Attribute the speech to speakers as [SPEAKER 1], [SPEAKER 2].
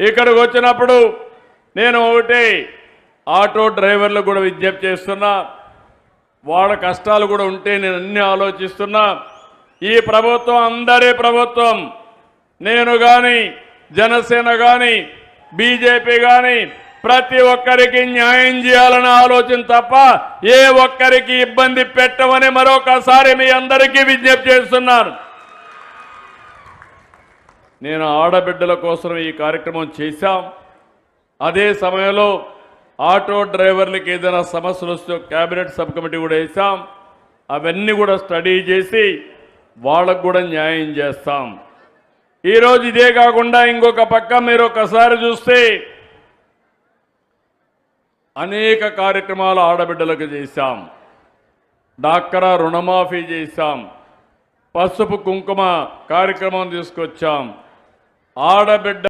[SPEAKER 1] ఇక్కడికి వచ్చినప్పుడు నేను ఒకటి ఆటో డ్రైవర్లు కూడా విజ్ఞప్తి చేస్తున్నా, వాళ్ళ కష్టాలు కూడా ఉంటే నేను అన్ని ఆలోచిస్తున్నా. ఈ ప్రభుత్వం అందరి ప్రభుత్వం. నేను కానీ, జనసేన కానీ, బీజేపీ కానీ ప్రతి ఒక్కరికి న్యాయం చేయాలన్న ఆలోచన తప్ప ఏ ఒక్కరికి ఇబ్బంది పెట్టమని మరొకసారి మీ అందరికీ విజ్ఞప్తి చేస్తున్నాను. నేను ఆడబిడ్డల కోసం ఈ కార్యక్రమం చేశాం. అదే సమయంలో ఆటో డ్రైవర్లకు ఏదైనా సమస్యలు వస్తే కేబినెట్ సబ్ కమిటీ కూడా వేసాం. అవన్నీ కూడా స్టడీ చేసి వాళ్ళకు కూడా న్యాయం చేస్తాం. ఈరోజు ఇదే కాకుండా ఇంకొక పక్క మీరు ఒకసారి చూస్తే అనేక కార్యక్రమాలు ఆడబిడ్డలకు చేశాం. డాక్రా రుణమాఫీ చేశాం. పసుపు కుంకుమ కార్యక్రమం తీసుకొచ్చాం. ఆడబిడ్డ